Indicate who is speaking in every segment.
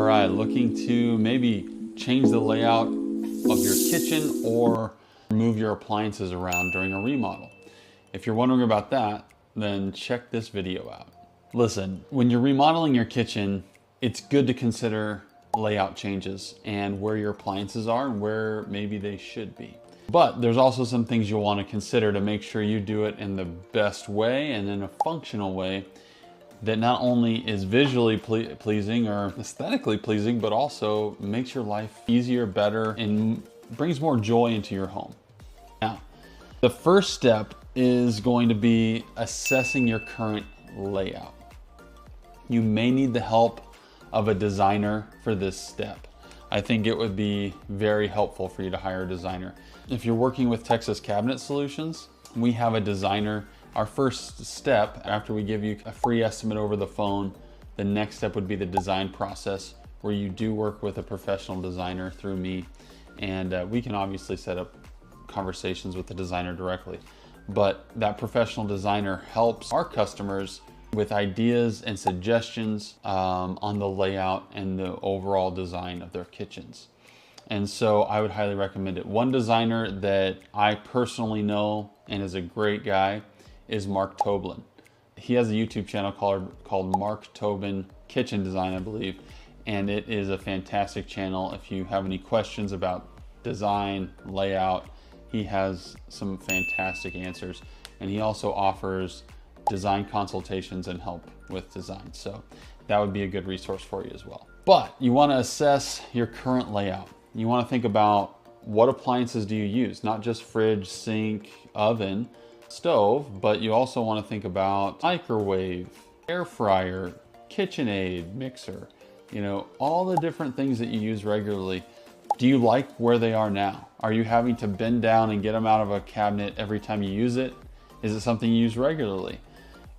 Speaker 1: right, looking to maybe change the layout of your kitchen or move your appliances around during a remodel? If you're wondering about that, then check this video out. Listen, when you're remodeling your kitchen, it's good to consider layout changes and where your appliances are and where maybe they should be. But there's also some things you'll want to consider to make sure you do it in the best way and in a functional way that not only is visually pleasing or aesthetically pleasing, but also makes your life easier, better, and brings more joy into your home. Now, the first step is going to be assessing your current layout. You may need the help of a designer for this step. I think it would be very helpful for you to hire a designer. If you're working with Texas Cabinet Solutions, we have a designer. Our first step, after we give you a free estimate over the phone, the next step would be the design process, where you do work with a professional designer through me. And we can obviously set up conversations with the designer directly. But that professional designer helps our customers with ideas and suggestions on the layout and the overall design of their kitchens. And so I would highly recommend it. One designer that I personally know and is a great guy is Mark Toblin. He has a YouTube channel called Mark Tobin Kitchen Design, I believe. And it is a fantastic channel. If you have any questions about design, layout, he has some fantastic answers. And he also offers design consultations and help with design. So that would be a good resource for you as well. But you want to assess your current layout. You want to think about what appliances do you use, not just fridge, sink, oven, stove, but you also want to think about microwave, air fryer, KitchenAid, mixer, all the different things that you use regularly. Do you like where they are now? Are you having to bend down and get them out of a cabinet every time you use it? Is it something you use regularly?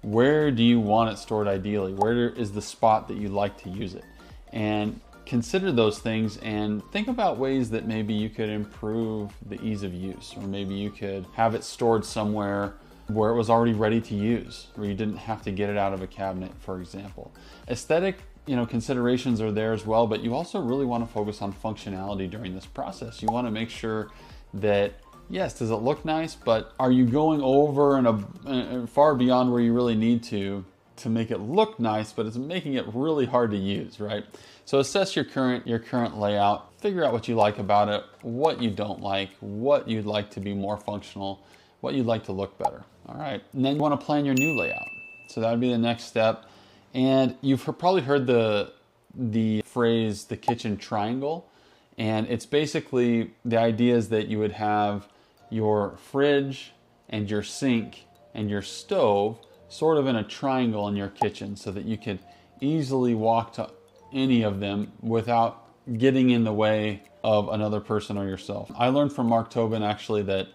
Speaker 1: Where do you want it stored ideally? Where is the spot that you like to use it? And consider those things and think about ways that maybe you could improve the ease of use, or maybe you could have it stored somewhere where it was already ready to use, where you didn't have to get it out of a cabinet, for example. Aesthetic, considerations are there as well, but you also really want to focus on functionality during this process. You want to make sure that, yes, does it look nice, but are you going over and far beyond where you really need to make it look nice, but it's making it really hard to use, right? So assess your current layout, figure out what you like about it, what you don't like, what you'd like to be more functional, what you'd like to look better. All right, and then you want to plan your new layout. So that would be the next step. And you've probably heard the phrase, the kitchen triangle. And it's basically, the idea is that you would have your fridge and your sink and your stove sort of in a triangle in your kitchen, so that you could easily walk to any of them without getting in the way of another person or yourself. I learned from Mark Tobin actually that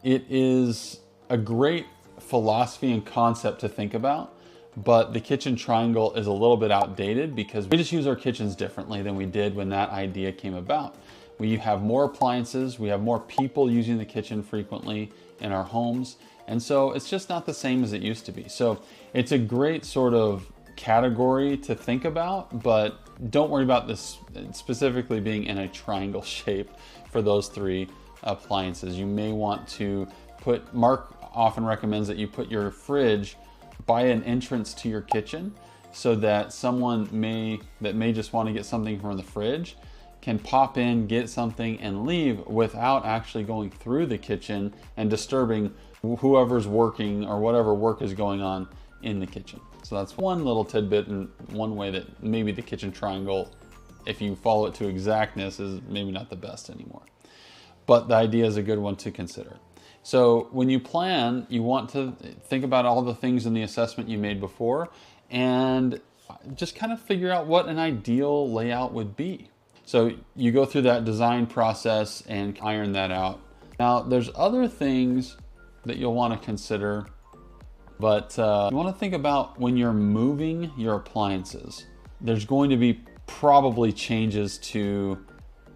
Speaker 1: it is a great philosophy and concept to think about, but the kitchen triangle is a little bit outdated because we just use our kitchens differently than we did when that idea came about. We have more appliances, we have more people using the kitchen frequently in our homes, and so it's just not the same as it used to be. So it's a great sort of category to think about, but don't worry about this specifically being in a triangle shape for those three appliances. You may want to Mark often recommends that you put your fridge by an entrance to your kitchen, so that someone may just want to get something from the fridge can pop in, get something, and leave without actually going through the kitchen and disturbing whoever's working or whatever work is going on in the kitchen. So that's one little tidbit and one way that maybe the kitchen triangle, if you follow it to exactness, is maybe not the best anymore. But the idea is a good one to consider. So when you plan, you want to think about all the things in the assessment you made before and just kind of figure out what an ideal layout would be. So you go through that design process and iron that out. Now there's other things that you'll want to consider, but you want to think about when you're moving your appliances. There's going to be probably changes to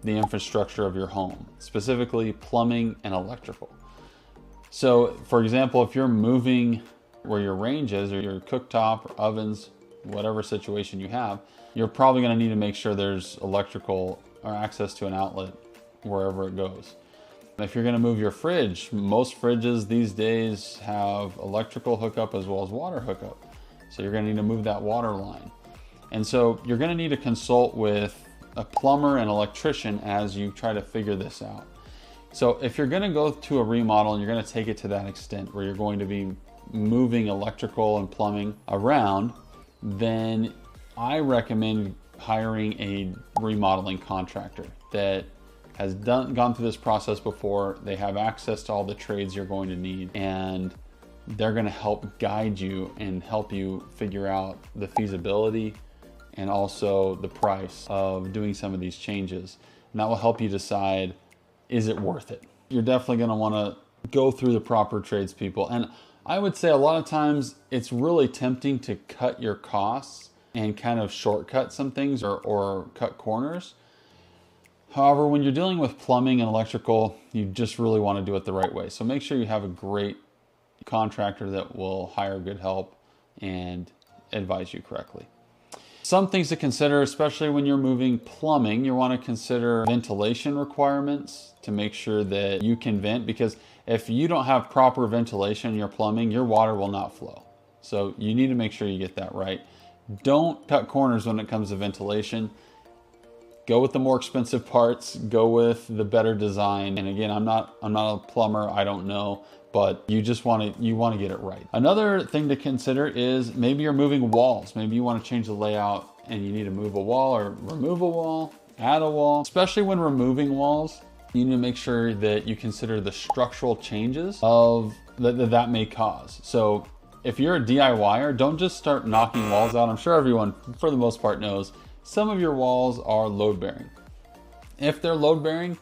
Speaker 1: the infrastructure of your home, specifically plumbing and electrical. So for example, if you're moving where your range is, or your cooktop or ovens, whatever situation you have, you're probably going to need to make sure there's electrical or access to an outlet wherever it goes. If you're going to move your fridge, most fridges these days have electrical hookup as well as water hookup. So you're going to need to move that water line. And so you're going to need to consult with a plumber and electrician as you try to figure this out. So if you're going to go to a remodel and you're going to take it to that extent where you're going to be moving electrical and plumbing around, then I recommend hiring a remodeling contractor that has gone through this process before. They have access to all the trades you're going to need, and they're going to help guide you and help you figure out the feasibility and also the price of doing some of these changes. And that will help you decide, is it worth it? You're definitely going to want to go through the proper tradespeople. And I would say a lot of times it's really tempting to cut your costs and kind of shortcut some things or cut corners. However, when you're dealing with plumbing and electrical, you just really want to do it the right way. So make sure you have a great contractor that will hire good help and advise you correctly. Some things to consider, especially when you're moving plumbing, you want to consider ventilation requirements to make sure that you can vent, because if you don't have proper ventilation in your plumbing, your water will not flow. So you need to make sure you get that right. Don't cut corners when it comes to ventilation. Go with the more expensive parts, go with the better design. And again, I'm not a plumber, I don't know, but you want to get it right. Another thing to consider is maybe you're moving walls. Maybe you want to change the layout and you need to move a wall or remove a wall, add a wall. Especially when removing walls, you need to make sure that you consider the structural changes of that may cause. So if you're a DIYer, don't just start knocking walls out. I'm sure everyone, for the most part, knows some of your walls are load bearing. If they're load bearing,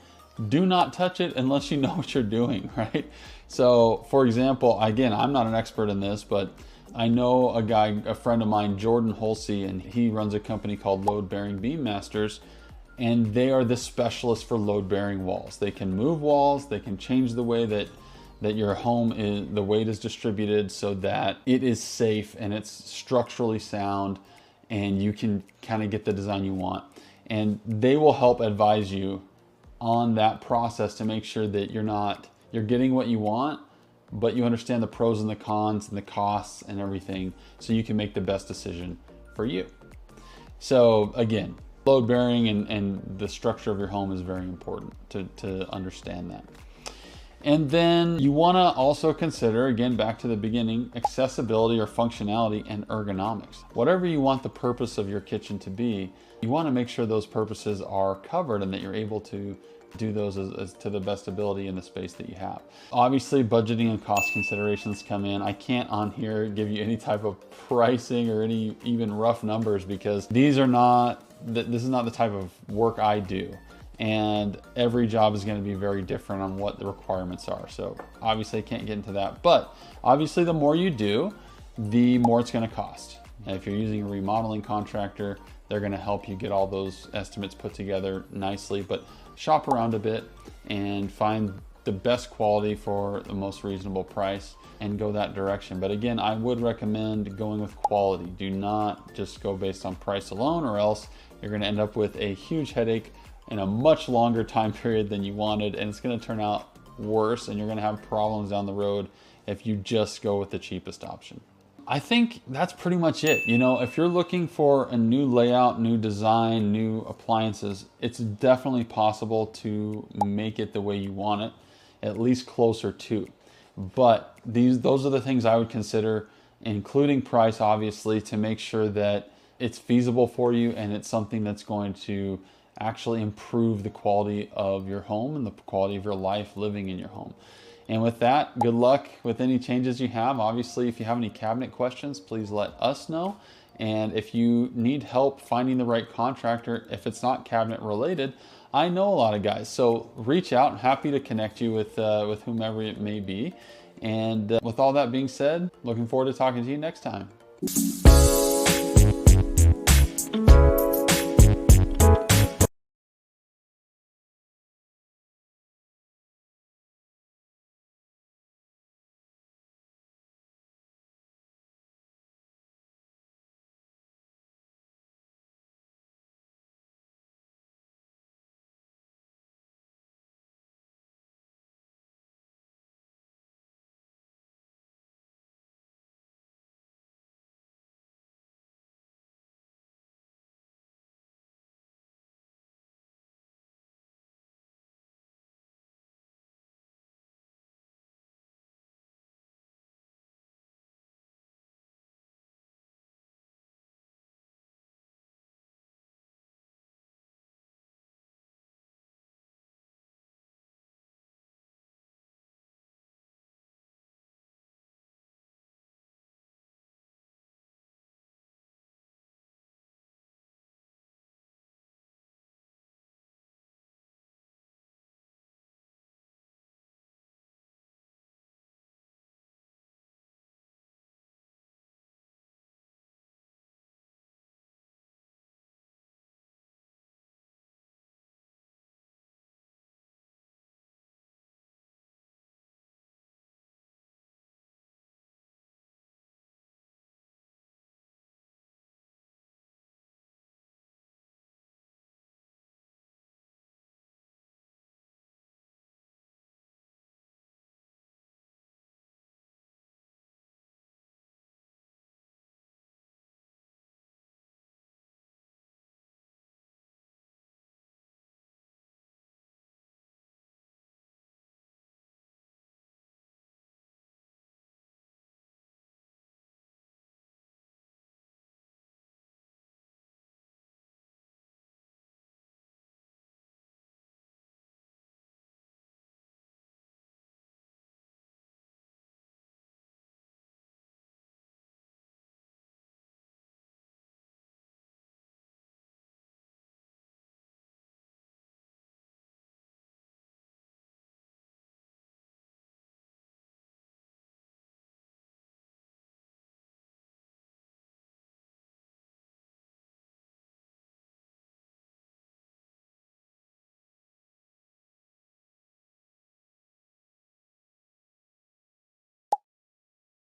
Speaker 1: do not touch it unless you know what you're doing, right? So for example, again, I'm not an expert in this, but I know a friend of mine, Jordan Holsey, and he runs a company called Load Bearing Beam Masters, and they are the specialists for load bearing walls. They can move walls, they can change the way that your home is, the weight is distributed so that it is safe and it's structurally sound, and you can kind of get the design you want. And they will help advise you on that process to make sure that you're getting what you want, but you understand the pros and the cons and the costs and everything, so you can make the best decision for you. So again, load bearing and the structure of your home is very important to understand that. And then you want to also consider, again, back to the beginning, accessibility or functionality and ergonomics. Whatever you want the purpose of your kitchen to be, you want to make sure those purposes are covered and that you're able to do those as to the best ability in the space that you have. Obviously, budgeting and cost considerations come in. I can't on here give you any type of pricing or any even rough numbers, because this is not the type of work I do. And every job is going to be very different on what the requirements are. So obviously I can't get into that, but obviously the more you do, the more it's going to cost. And if you're using a remodeling contractor, they're going to help you get all those estimates put together nicely, but shop around a bit and find the best quality for the most reasonable price and go that direction. But again, I would recommend going with quality. Do not just go based on price alone, or else you're going to end up with a huge headache in a much longer time period than you wanted, and it's going to turn out worse, and you're going to have problems down the road if you just go with the cheapest option. I think that's pretty much it. You know, if you're looking for a new layout, new design, new appliances, it's definitely possible to make it the way you want it, at least closer to. But those are the things I would consider, including price, obviously, to make sure that it's feasible for you and it's something that's going to actually improve the quality of your home and the quality of your life living in your home. And with that, good luck with any changes you have. Obviously, if you have any cabinet questions, please let us know. And if you need help finding the right contractor, if it's not cabinet related, I know a lot of guys, so reach out. I'm happy to connect you with whomever it may be. And with all that being said, looking forward to talking to you next time.